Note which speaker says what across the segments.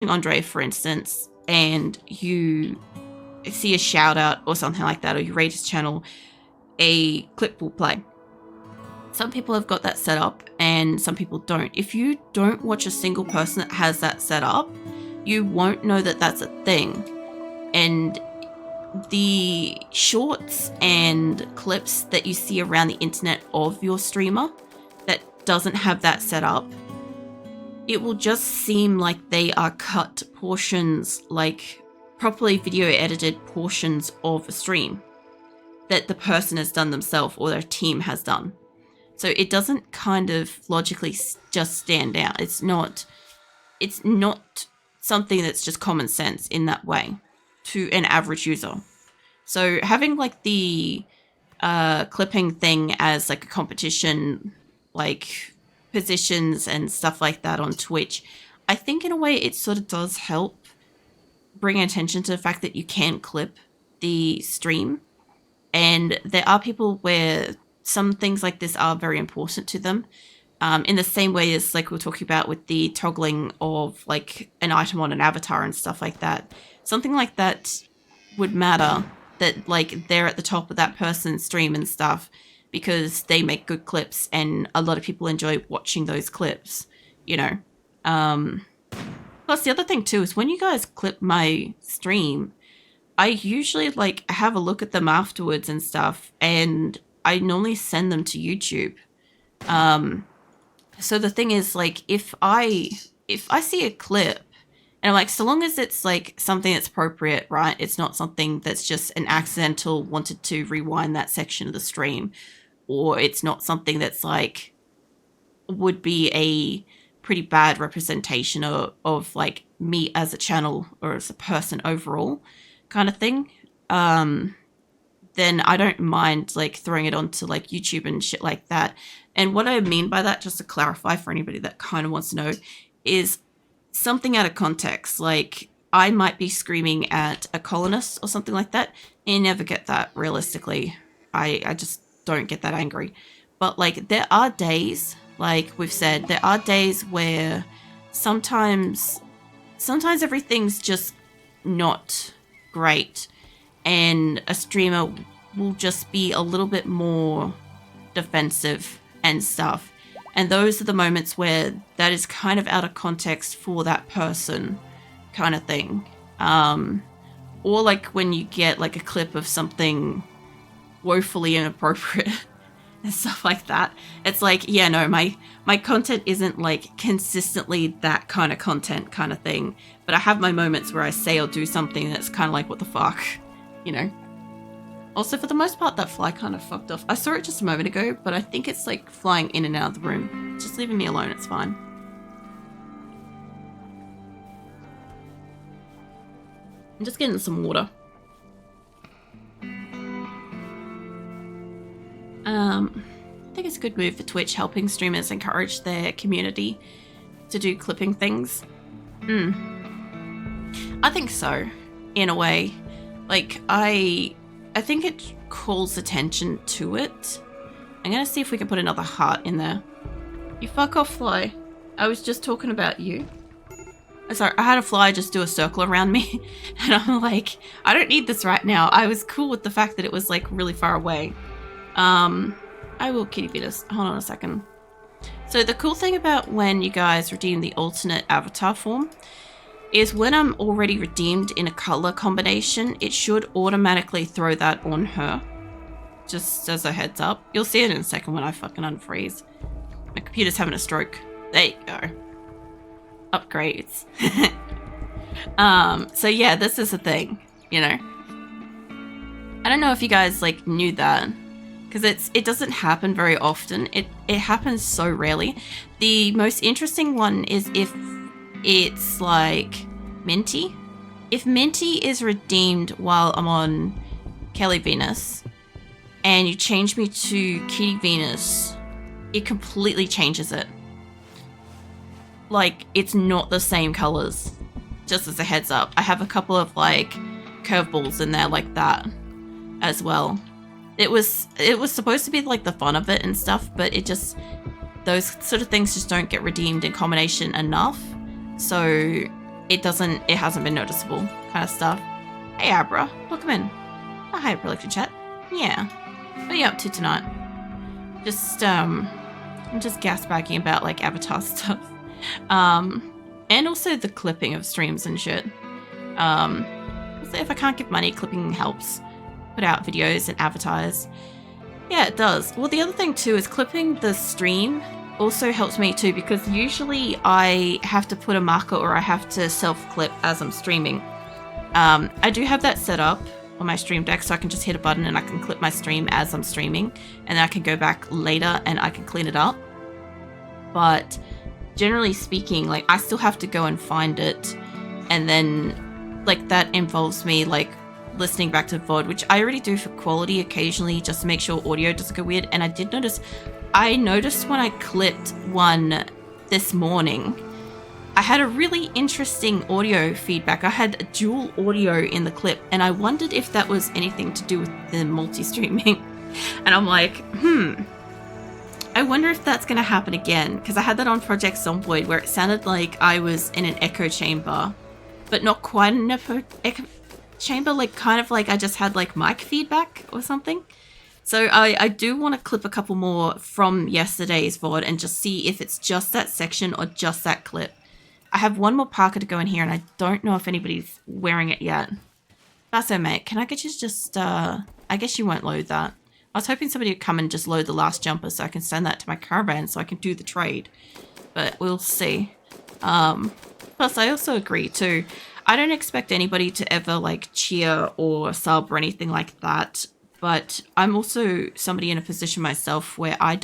Speaker 1: Andre, for instance, and you see a shout out or something like that, or you read his channel, a clip will play. Some people have got that set up and some people don't. If you don't watch a single person that has that set up, you won't know that that's a thing. And the shorts and clips that you see around the internet of your streamer that doesn't have that set up, it will just seem like they are cut portions, like properly video edited portions of a stream that the person has done themselves or their team has done. So it doesn't kind of logically just stand out. It's not something that's just common sense in that way to an average user. So having like the clipping thing as like a competition, like positions and stuff like that on Twitch, I think in a way it sort of does help bring attention to the fact that you can clip the stream. And there are people where some things like this are very important to them. In the same way as like we were talking about with the toggling of like an item on an avatar and stuff like that. Something like that would matter, that like they're at the top of that person's stream and stuff because they make good clips and a lot of people enjoy watching those clips, you know. Plus the other thing too is when you guys clip my stream, I usually like have a look at them afterwards and stuff, and I normally send them to YouTube. So the thing is, like, if I see a clip and I'm like, so long as it's like something that's appropriate, right? It's not something that's just an accidental wanted to rewind that section of the stream, or it's not something that's like would be a pretty bad representation of like me as a channel or as a person overall kind of thing. Then I don't mind like throwing it onto like YouTube and shit like that. And what I mean by that, just to clarify for anybody that kind of wants to know, is something out of context. Like I might be screaming at a colonist or something like that, and you never get that realistically. I just don't get that angry. But like there are days, like we've said, there are days where sometimes everything's just not great, and a streamer will just be a little bit more defensive and stuff. And those are the moments where that is kind of out of context for that person kind of thing. Or like when you get like a clip of something woefully inappropriate and stuff like that. It's like, yeah, no, my content isn't like consistently that kind of content kind of thing. But I have my moments where I say or do something that's kind of like, what the fuck, you know? Also, for the most part, that fly kind of fucked off. I saw it just a moment ago, but I think it's like flying in and out of the room. Just leaving me alone, it's fine. I'm just getting some water. I think it's a good move for Twitch, helping streamers encourage their community to do clipping things. I think so, in a way. Like, I think it calls attention to it. I'm gonna see if we can put another heart in there. You fuck off, fly. I was just talking about you. Sorry, I had a fly just do a circle around me, and I'm like, I don't need this right now. I was cool with the fact that it was like really far away. I will kitty Venus. Hold on a second. So the cool thing about when you guys redeem the alternate avatar form is when I'm already redeemed in a color combination, it should automatically throw that on her. Just as a heads up. You'll see it in a second when I fucking unfreeze. My computer's having a stroke. There you go. Upgrades. So yeah, this is a thing, you know. I don't know if you guys like knew that, because it doesn't happen very often. It happens so rarely. The most interesting one is if it's like Minty. If Minty is redeemed while I'm on Kelly Venus and you change me to Kitty Venus, it completely changes it. Like, it's not the same colors. Just as a heads up. I have a couple of like curveballs in there like that as well. It was supposed to be like the fun of it and stuff, but it just, those sort of things just don't get redeemed in combination enough. So it hasn't been noticeable kind of stuff. Hey Abra, welcome in. Oh, hi Aprillic in chat. Yeah. What are you up to tonight? I'm just gasbagging about like Avatar stuff. And also the clipping of streams and shit. So if I can't give money, clipping helps. Put out videos and advertise. Yeah, it does. Well, the other thing too is clipping the stream also helps me too, because usually I have to put a marker or I have to self-clip as I'm streaming. I do have that set up on my stream deck, so I can just hit a button and I can clip my stream as I'm streaming, and then I can go back later and I can clean it up. But generally speaking, like I still have to go and find it, and then like that involves me like listening back to VOD, which I already do for quality occasionally, just to make sure audio doesn't go weird. And I noticed when I clipped one this morning, I had a really interesting audio feedback. I had dual audio in the clip, and I wondered if that was anything to do with the multi-streaming. And I'm like, I wonder if that's going to happen again, because I had that on Project Zomboid where it sounded like I was in an echo chamber, but not quite an echo chamber, like kind of like I just had like mic feedback or something. So I do want to clip a couple more from yesterday's VOD and just see if it's just that section or just that clip. I have one more parka to go in here, and I don't know if anybody's wearing it yet. Basso, mate, can I get you just, I guess you won't load that. I was hoping somebody would come and just load the last jumper so I can send that to my caravan so I can do the trade. But we'll see. Plus, I also agree too. I don't expect anybody to ever like cheer or sub or anything like that. But I'm also somebody in a position myself where I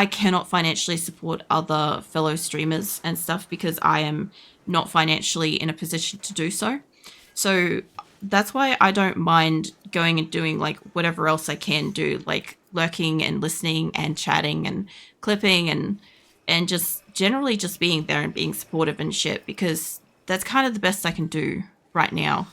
Speaker 1: cannot financially support other fellow streamers and stuff because I am not financially in a position to do so. So that's why I don't mind going and doing like whatever else I can do, like lurking and listening and chatting and clipping and just generally just being there and being supportive and shit, because that's kind of the best I can do right now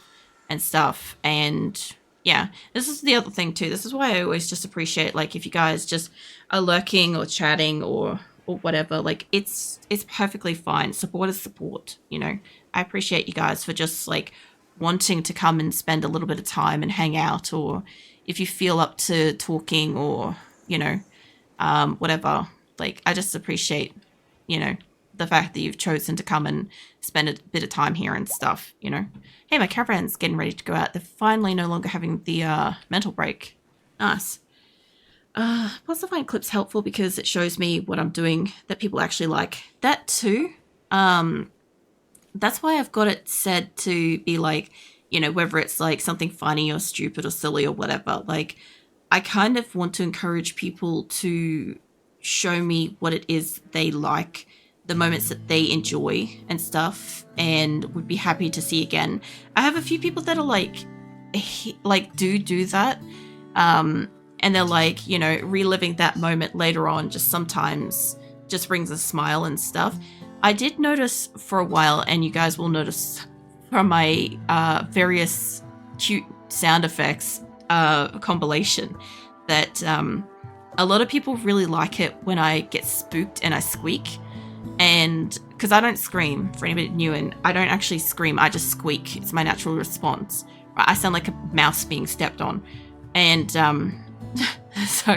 Speaker 1: and stuff. And yeah, this is the other thing too. This is why I always just appreciate, like, if you guys just are lurking or chatting or whatever, like, it's perfectly fine. Support is support, you know. I appreciate you guys for just, like, wanting to come and spend a little bit of time and hang out, or if you feel up to talking or, you know, whatever. Like, I just appreciate, you know, the fact that you've chosen to come and spend a bit of time here and stuff, you know. Hey, my caravan's getting ready to go out. They're finally no longer having the mental break. Nice. Plus I find clips helpful because it shows me what I'm doing that people actually like. That too. That's why I've got it said to be like, you know, whether it's like something funny or stupid or silly or whatever. Like, I kind of want to encourage people to show me what it is they like, the moments that they enjoy and stuff, and would be happy to see again. I have a few people that are like do that. And they're like, you know, reliving that moment later on just sometimes just brings a smile and stuff. I did notice for a while, and you guys will notice from my various cute sound effects compilation, that a lot of people really like it when I get spooked and I squeak. And because I don't scream, for anybody new, and I don't actually scream, I just squeak. It's my natural response. Right? I sound like a mouse being stepped on. And so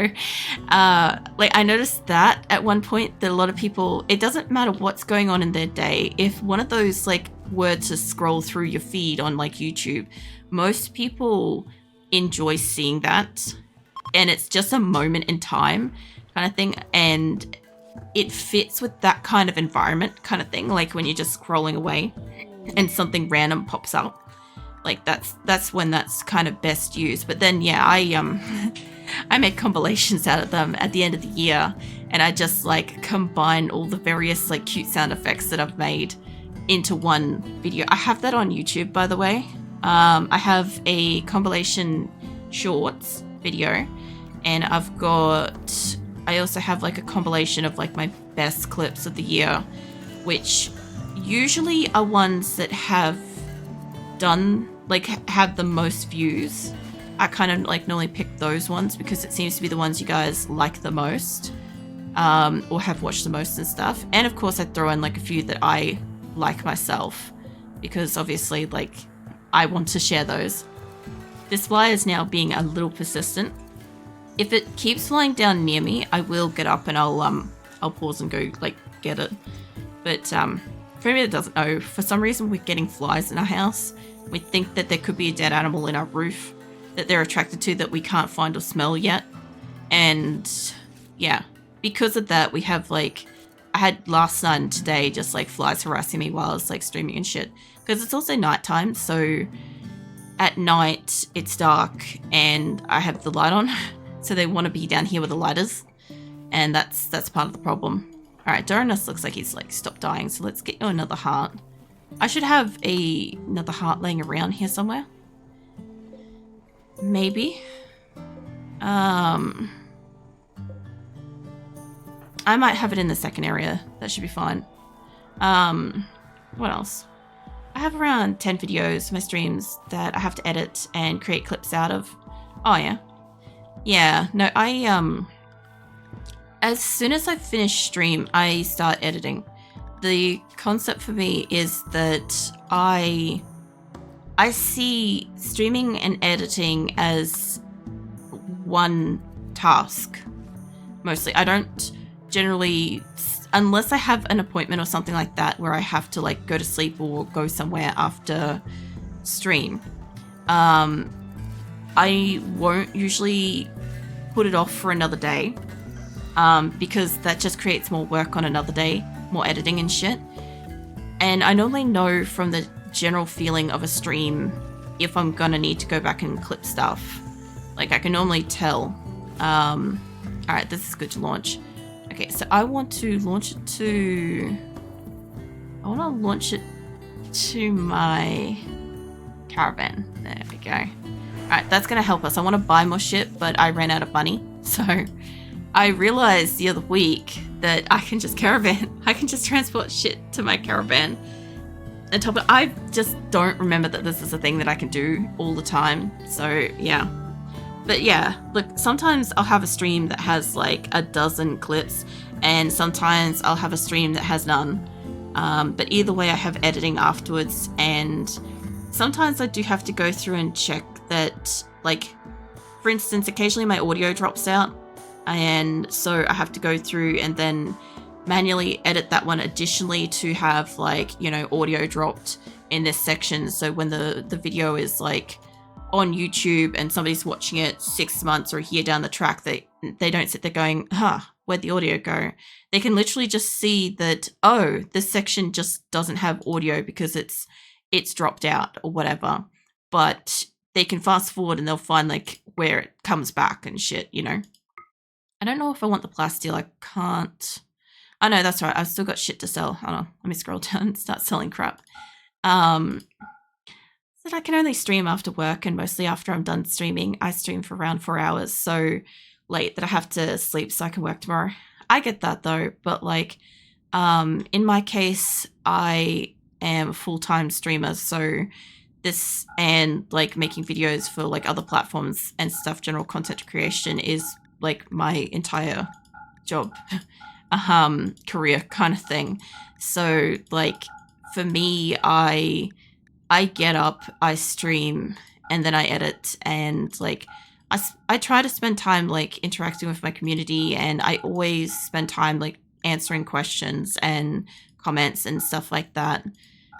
Speaker 1: like, I noticed that at one point that a lot of people, it doesn't matter what's going on in their day, if one of those like were to scroll through your feed on like YouTube, most people enjoy seeing that, and it's just a moment in time kind of thing, and it fits with that kind of environment kind of thing, like when you're just scrolling away and something random pops up. Like, that's when that's kind of best used. But then, yeah, I make compilations out of them at the end of the year, and I just like combine all the various like cute sound effects that I've made into one video. I have that on YouTube, by the way. I have a compilation shorts video, and I also have like a compilation of like my best clips of the year, which usually are ones that have the most views. I kind of like normally pick those ones because it seems to be the ones you guys like the most, or have watched the most and stuff. And of course I throw in like a few that I like myself. because obviously, like, I want to share those. This fly is now being a little persistent. If it keeps flying down near me, I will get up and I'll pause and go, like, get it. But for anybody that doesn't know, for some reason we're getting flies in our house. We think that there could be a dead animal in our roof that they're attracted to that we can't find or smell yet. And yeah, because of that, we have, like, I had last night and today just, like, flies harassing me while I was, like, streaming and shit. Because it's also nighttime, so at night it's dark and I have the light on. So they want to be down here with the lighters. And that's part of the problem. Alright, Doranus looks like he's, like, stopped dying, so let's get you another heart. I should have another heart laying around here somewhere. Maybe. I might have it in the second area. That should be fine. What else? I have around 10 videos for my streams that I have to edit and create clips out of. Oh, yeah. Yeah, no, as soon as I finish stream, I start editing. The concept for me is that I see streaming and editing as one task. Mostly. I don't generally, unless I have an appointment or something like that where I have to, like, go to sleep or go somewhere after stream, I won't usually put it off for another day, because that just creates more work on another day, more editing and shit. And I normally know from the general feeling of a stream if I'm gonna need to go back and clip stuff. Like, I can normally tell. Alright, this is good to launch. Okay, so I want to launch it to my caravan. There we go. Alright, that's gonna help us. I want to buy more shit, but I ran out of money. So I realized the other week that I can just transport shit to my caravan. And top of it, I just don't remember that this is a thing that I can do all the time. So yeah. But yeah, look, sometimes I'll have a stream that has, like, a dozen clips, and sometimes I'll have a stream that has none. But either way, I have editing afterwards, and sometimes I do have to go through and check that, like, for instance, occasionally my audio drops out, and so I have to go through and then manually edit that one additionally to have, like, you know, audio dropped in this section. So when the video is, like, on YouTube and somebody's watching it 6 months or a year down the track, they don't sit there going, where'd the audio go? They can literally just see that, oh, this section just doesn't have audio because it's dropped out or whatever. But they can fast forward and they'll find, like, where it comes back and shit, you know? I don't know if I want the plasteel. I can't. Oh no, that's right. I've still got shit to sell. Hold on. Let me scroll down and start selling crap. So I can only stream after work, and mostly after I'm done streaming. I stream for around 4 hours, so late that I have to sleep so I can work tomorrow. I get that though, but, like, in my case, I am a full-time streamer, so this and, like, making videos for, like, other platforms and stuff, general content creation is, like, my entire job, career kind of thing. So, like, for me, I get up, I stream, and then I edit, and, like, I try to spend time, like, interacting with my community, and I always spend time, like, answering questions and comments and stuff like that,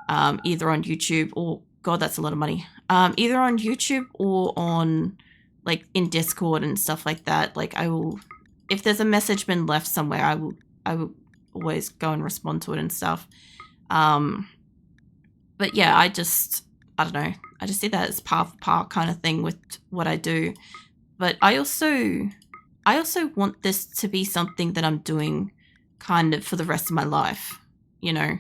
Speaker 1: either on YouTube or, God, that's a lot of money, either on YouTube or on, like, in Discord and stuff like that. Like, I will, if there's a message been left somewhere, I will always go and respond to it and stuff. But yeah, I don't know. I just see that as part kind of thing with what I do. But I also want this to be something that I'm doing kind of for the rest of my life, you know?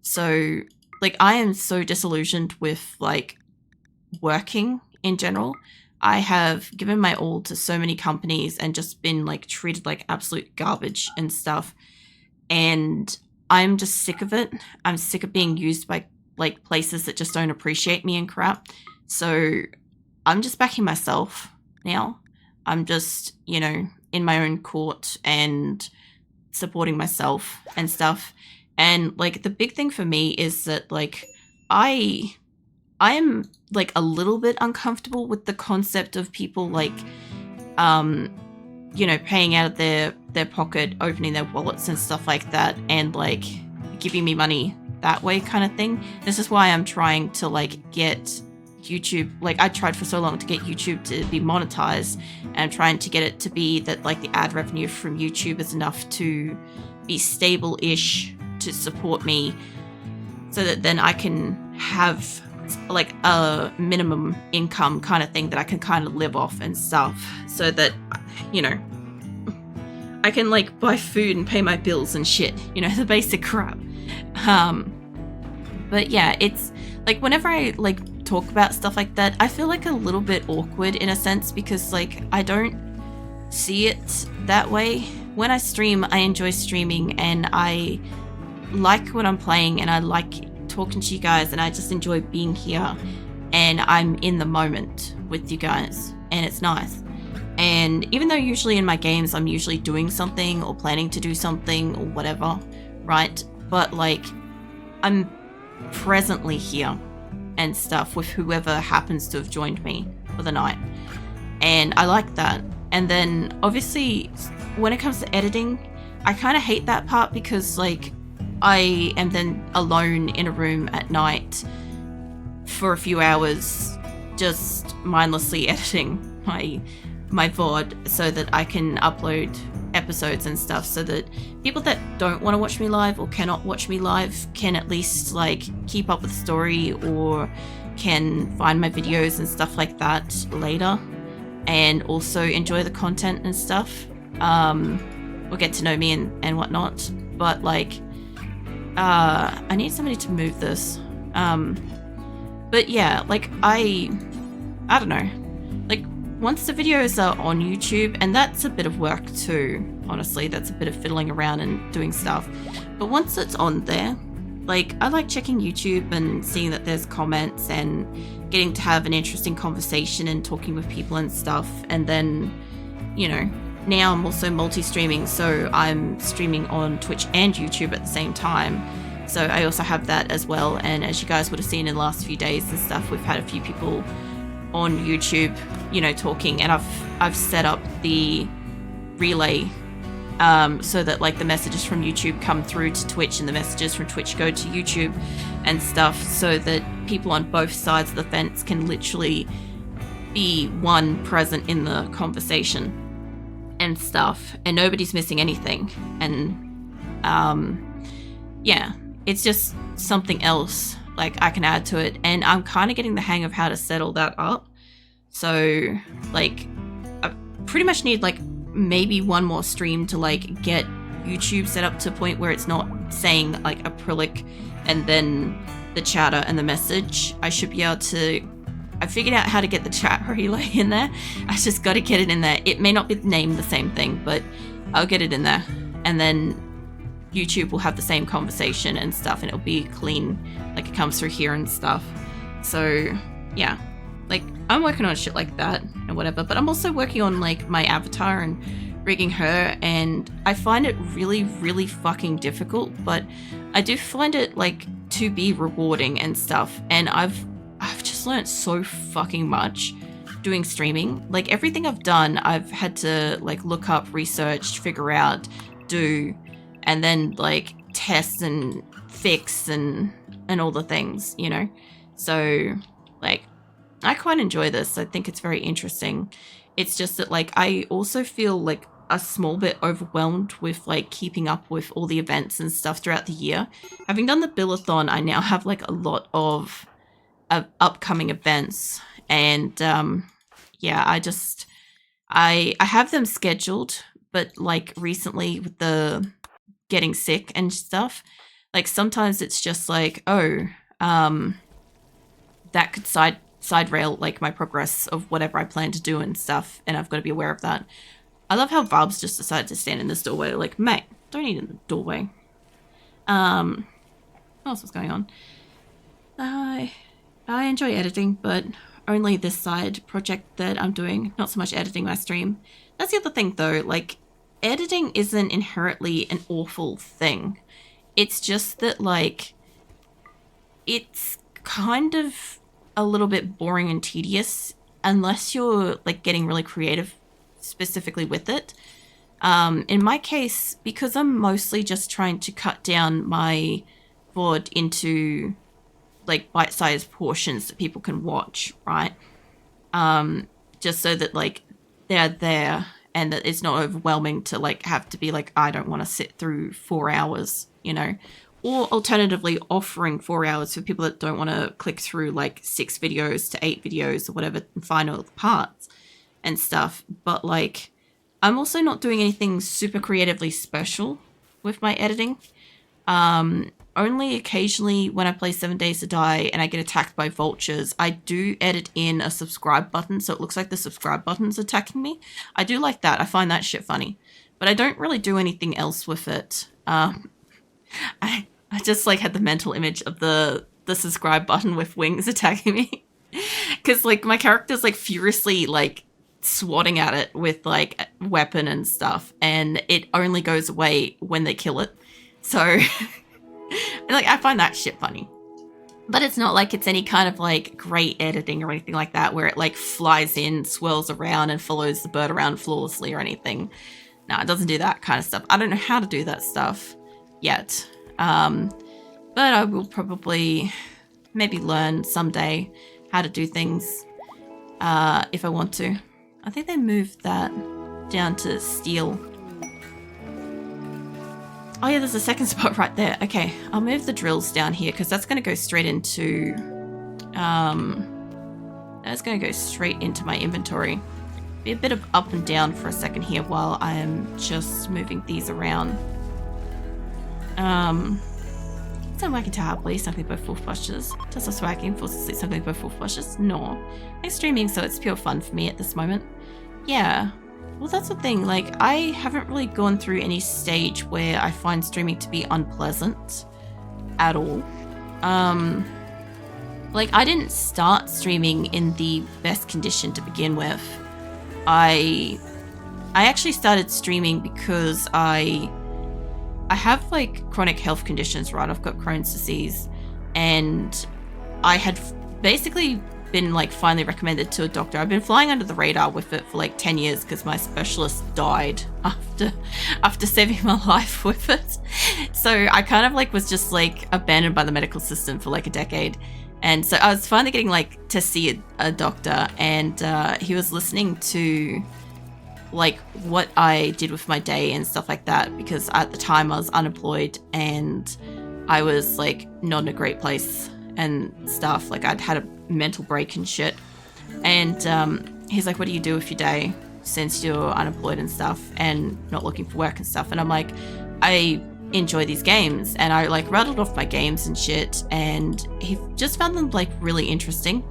Speaker 1: So, like, I am so disillusioned with, like, working in general. I have given my all to so many companies and just been, like, treated like absolute garbage and stuff. And I'm just sick of it. I'm sick of being used by, like, places that just don't appreciate me and crap. So I'm just backing myself now. I'm just, you know, in my own court and supporting myself and stuff. And, like, the big thing for me is that, like, I am like a little bit uncomfortable with the concept of people like, you know, paying out of their pocket, opening their wallets and stuff like that, and like giving me money that way kind of thing. This is why I'm trying to like get YouTube, like I tried for so long to get YouTube to be monetized, and I'm trying to get it to be that like the ad revenue from YouTube is enough to be stable-ish to support me, so that then I can have like a minimum income kind of thing that I can kind of live off and stuff, so that, you know, I can like buy food and pay my bills and shit, you know, the basic crap. But yeah, it's like whenever I like talk about stuff like that, I feel like a little bit awkward in a sense, because like I don't see it that way. When I stream, I enjoy streaming, and I like what I'm playing, and I like talking to you guys, and I just enjoy being here, and I'm in the moment with you guys, and it's nice. And even though usually in my games I'm usually doing something or planning to do something or whatever, right? But like I'm presently here and stuff with whoever happens to have joined me for the night, and I like that. And then obviously when it comes to editing, I kind of hate that part, because like I am then alone in a room at night for a few hours just mindlessly editing my VOD so that I can upload episodes and stuff, so that people that don't want to watch me live or cannot watch me live can at least like keep up with the story, or can find my videos and stuff like that later, and also enjoy the content and stuff, or get to know me and whatnot. But like I need somebody to move this. But yeah, like I don't know. Like once the videos are on YouTube, and that's a bit of work too, honestly, that's a bit of fiddling around and doing stuff. But once it's on there, like I like checking YouTube and seeing that there's comments and getting to have an interesting conversation and talking with people and stuff. And then, you know, now I'm also multi-streaming, so I'm streaming on Twitch and YouTube at the same time. So I also have that as well. And as you guys would have seen in the last few days and stuff, we've had a few people on YouTube, you know, talking, and I've set up the relay so that like the messages from YouTube come through to Twitch, and the messages from Twitch go to YouTube and stuff, so that people on both sides of the fence can literally be one present in the conversation and stuff, and nobody's missing anything. And yeah, it's just something else like I can add to it, and I'm kind of getting the hang of how to settle that up. So like I pretty much need like maybe one more stream to like get YouTube set up to a point where it's not saying like Aprillic and then the chatter and the message. I should be able to, I figured out how to get the chat relay in there. I just got to get it in there. It may not be named the same thing, but I'll get it in there, and then YouTube will have the same conversation and stuff, and it'll be clean, like it comes through here and stuff. So yeah, like I'm working on shit like that and whatever, but I'm also working on like my avatar and rigging her, and I find it really, really fucking difficult, but I do find it like to be rewarding and stuff. And I've just learned so fucking much doing streaming. Like everything I've done, I've had to like look up, research, figure out, do, and then like test and fix and all the things, you know? So like I quite enjoy this. I think it's very interesting. It's just that like I also feel like a small bit overwhelmed with like keeping up with all the events and stuff throughout the year. Having done the Billathon, I now have like a lot of upcoming events, and yeah, I have them scheduled, but like recently with the getting sick and stuff, like sometimes it's just like, oh, that could side rail like my progress of whatever I plan to do and stuff, and I've got to be aware of that. I love how Varbs just decided to stand in this doorway. Like, mate, don't eat in the doorway. What else was going on? I enjoy editing, but only this side project that I'm doing, not so much editing my stream. That's the other thing though, like editing isn't inherently an awful thing. It's just that like it's kind of a little bit boring and tedious unless you're like getting really creative specifically with it. In my case, because I'm mostly just trying to cut down my VOD into like bite-sized portions that people can watch, right? Just so that like they're there and that it's not overwhelming to like have to be like, I don't want to sit through 4 hours, you know? Or alternatively, offering 4 hours for people that don't want to click through like 6 videos to 8 videos or whatever and find all the parts and stuff. But like, I'm also not doing anything super creatively special with my editing. Only occasionally when I play 7 Days to Die and I get attacked by vultures, I do edit in a subscribe button, so it looks like the subscribe button's attacking me. I do like that. I find that shit funny. But I don't really do anything else with it. I just like had the mental image of the subscribe button with wings attacking me. Because like my character's like furiously like swatting at it with like a weapon and stuff, and it only goes away when they kill it. So like I find that shit funny. But it's not like it's any kind of like great editing or anything like that where it like flies in, swirls around and follows the bird around flawlessly or anything. No, it doesn't do that kind of stuff. I don't know how to do that stuff yet. But I will probably maybe learn someday how to do things if I want to. I think they moved that down to steel. Oh yeah, there's a second spot right there. Okay, I'll move the drills down here because that's going to go straight into my inventory. Be a bit of up and down for a second here while I am just moving these around. Some wacky to hard please, something both full flushes. Just a swagging, forces to sleep, something both full flushes. No. I'm streaming, so it's pure fun for me at this moment. Yeah. Well, that's the thing. Like, I haven't really gone through any stage where I find streaming to be unpleasant at all. Like, I didn't start streaming in the best condition to begin with. I actually started streaming because I have like chronic health conditions, right? I've got Crohn's disease, and I had basically been like finally recommended to a doctor. I've been flying under the radar with it for like 10 years because my specialist died after saving my life with it. So I kind of like was just like abandoned by the medical system for like a decade. And so I was finally getting like to see a doctor, and he was listening to like what I did with my day and stuff like that, because at the time I was unemployed and I was like not in a great place and stuff. Like I'd had a mental break and shit. And he's like, what do you do with your day since you're unemployed and stuff and not looking for work and stuff? And I'm like, I enjoy these games. And I like rattled off my games and shit, and he just found them like really interesting.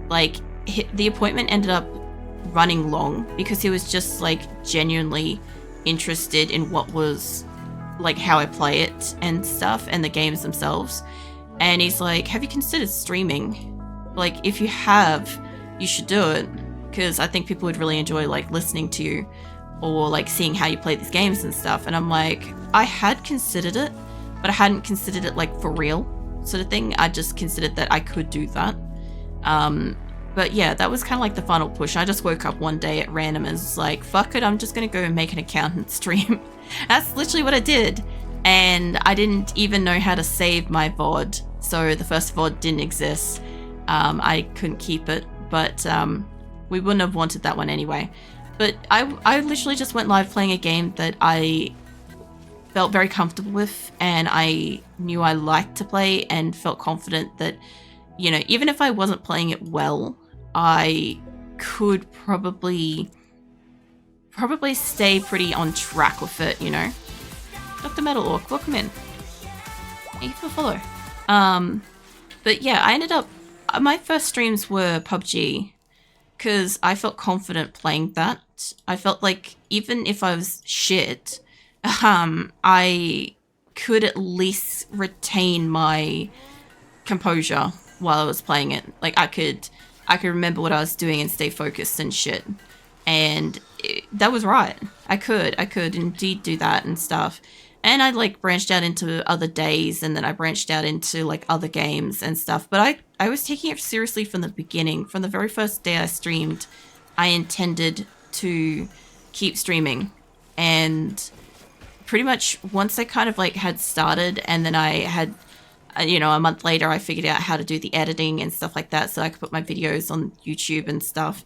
Speaker 1: Like the appointment ended up running long because he was just like genuinely interested in what was like how I play it and stuff and the games themselves. And he's like, have you considered streaming? Like if you have, you should do it, because I think people would really enjoy like listening to you or like seeing how you play these games and stuff. And I'm like, I had considered it, but I hadn't considered it like for real sort of thing. I just considered that I could do that. But yeah, that was kind of like the final push. I just woke up one day at random and was like, fuck it, I'm just going to go and make an account and stream. That's literally what I did. And I didn't even know how to save my VOD. So the first VOD didn't exist. I couldn't keep it, but we wouldn't have wanted that one anyway. But I literally just went live playing a game that I felt very comfortable with, and I knew I liked to play and felt confident that, you know, even if I wasn't playing it well, I could probably stay pretty on track with it, you know. Dr. Metal Orc, welcome in. Thank you for the follow. But yeah, I ended up, my first streams were PUBG because I felt confident playing that. I felt like even if I was shit, I could at least retain my composure while I was playing it. Like I could remember what I was doing and stay focused and shit. And that was right. I could indeed do that and stuff. And I like branched out into other days, and then I branched out into like other games and stuff. But I was taking it seriously from the beginning. From the very first day I streamed, I intended to keep streaming. And pretty much once I kind of like had started, and then I had, you know, a month later, I figured out how to do the editing and stuff like that so I could put my videos on YouTube and stuff.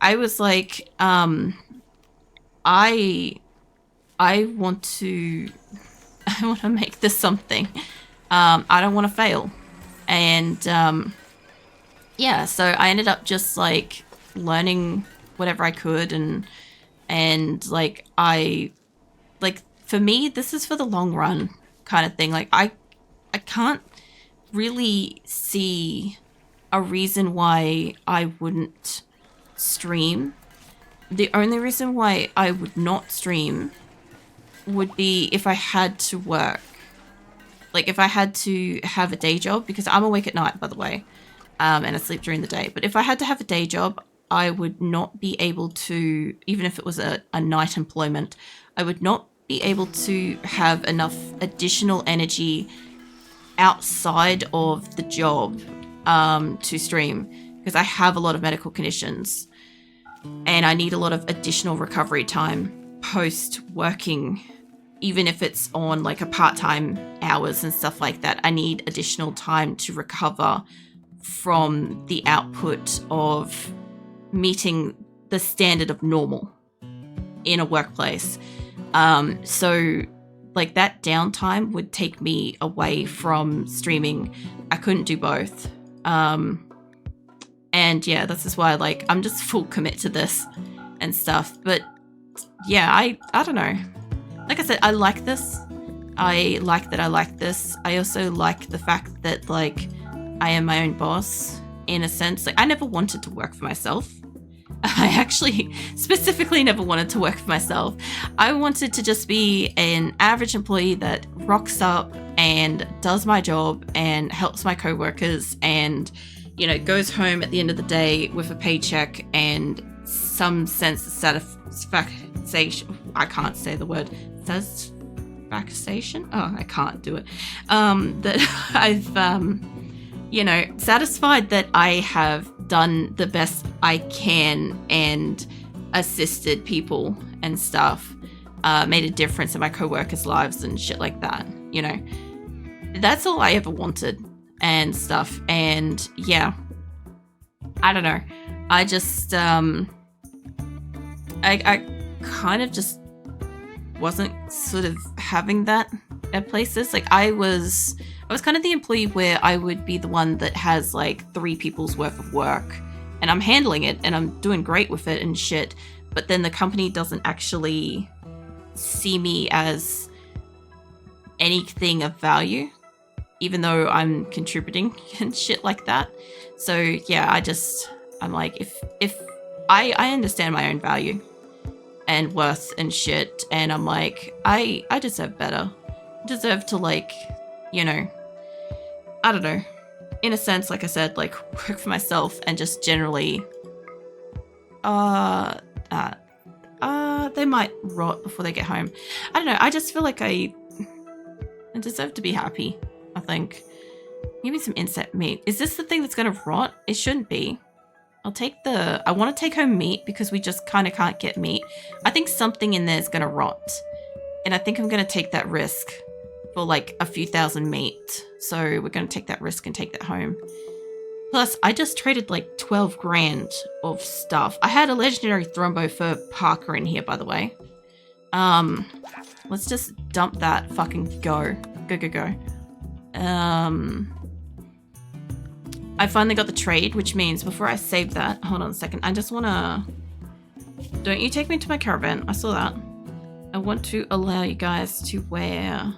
Speaker 1: I was like, I want to make this something. I don't want to fail. And yeah, so I ended up just like learning whatever I could, and like for me, this is for the long run kind of thing. Like I can't really see a reason why I wouldn't stream. The only reason why I would not stream would be if I had to work. Like if I had to have a day job, because I'm awake at night, by the way, and I sleep during the day. But if I had to have a day job, I would not be able to, even if it was a night employment, I would not be able to have enough additional energy outside of the job to stream, because I have a lot of medical conditions and I need a lot of additional recovery time post working. Even if it's on like a part-time hours and stuff like that, I need additional time to recover from the output of meeting the standard of normal in a workplace. So like that downtime would take me away from streaming. I couldn't do both. And yeah, this is why like I'm just full commit to this and stuff. But yeah, I don't know. Like I said, I like this. I like that I like this. I also like the fact that like I am my own boss in a sense. Like I never wanted to work for myself. I actually specifically never wanted to work for myself. I wanted to just be an average employee that rocks up and does my job and helps my coworkers and, you know, goes home at the end of the day with a paycheck and some sense of satisfaction. I can't say the word. Satisfaction? Oh, I can't do it. That I've, you know, satisfied that I have done the best I can and assisted people and stuff, made a difference in my coworkers' lives and shit like that, you know. That's all I ever wanted and stuff. And yeah, I don't know. I just, I kind of just wasn't sort of having that at places. Like I was kind of the employee where I would be the one that has like 3 people's worth of work and I'm handling it and I'm doing great with it and shit, but then the company doesn't actually see me as anything of value, even though I'm contributing and shit like that. So yeah, I'm like, if I understand my own value and worth and shit, and I'm like, I deserve better. I deserve to like, you know, I don't know, in a sense, like I said, like work for myself and just generally, they might rot before they get home. I don't know. I just feel like I deserve to be happy, I think. Give me some insect meat. Is this the thing that's going to rot? It shouldn't be. I want to take home meat because we just kind of can't get meat. I think something in there is going to rot. And I think I'm going to take that risk for like a few thousand meat. So we're going to take that risk and take that home. Plus, I just traded like 12 grand of stuff. I had a legendary Thrombo for Parker in here, by the way. Let's just dump that. Fucking go. Go. I finally got the trade, which means before I save that, hold on a second. I just want to, don't you take me to my caravan. I saw that. I want to allow you guys to wear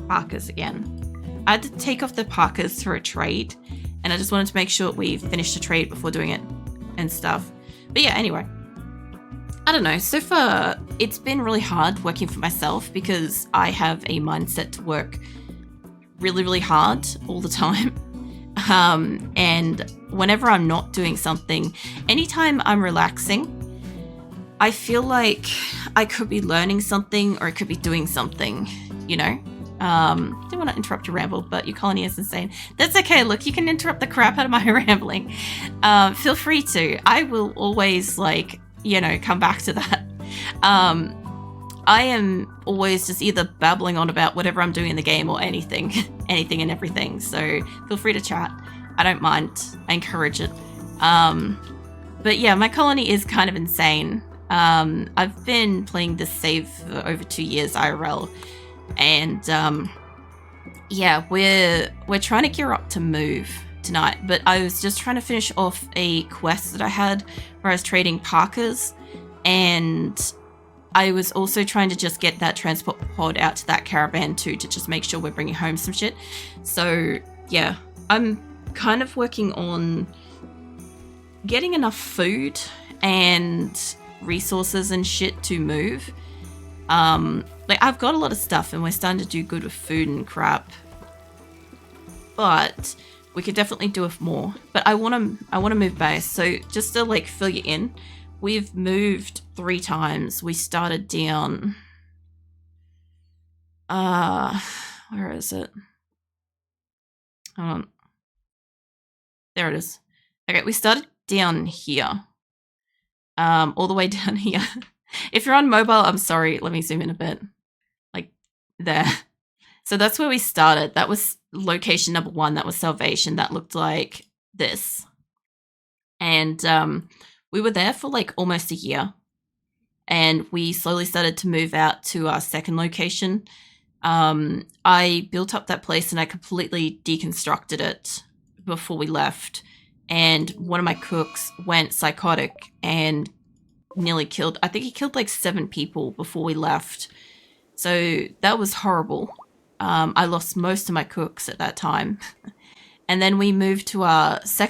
Speaker 1: parkas again. I had to take off the parkas for a trade, and I just wanted to make sure we finished the trade before doing it and stuff. But yeah, anyway. I don't know. So far, it's been really hard working for myself because I have a mindset to work really, really hard all the time. And whenever I'm not doing something, anytime I'm relaxing, I feel like I could be learning something or I could be doing something, you know? Didn't want to interrupt your ramble, but your colony is insane. That's okay. Look, you can interrupt the crap out of my rambling. Feel free to. I will always, like, you know, come back to that. I am always just either babbling on about whatever I'm doing in the game or anything, anything and everything. So feel free to chat. I don't mind. I encourage it. But yeah, my colony is kind of insane. I've been playing this save for over 2 years IRL, and yeah, we're trying to gear up to move tonight. But I was just trying to finish off a quest that I had where I was trading Parkers, and I was also trying to just get that transport pod out to that caravan too, to just make sure we're bringing home some shit. So yeah, I'm kind of working on getting enough food and resources and shit to move. Like, I've got a lot of stuff and we're starting to do good with food and crap, but we could definitely do with more. But I want to move base. So just to, like, fill you in, we've moved 3 times. We started down, where is it? Hold on. There it is. Okay, we started down here. All the way down here. If you're on mobile, I'm sorry. Let me zoom in a bit. Like, there. So that's where we started. That was location number 1. That was Salvation. That looked like this. And we were there for, like, almost a year. And we slowly started to move out to our second location. I built up that place and I completely deconstructed it before we left. And one of my cooks went psychotic and nearly killed, I think he killed like 7 people before we left. So that was horrible. I lost most of my cooks at that time. And then we moved to our second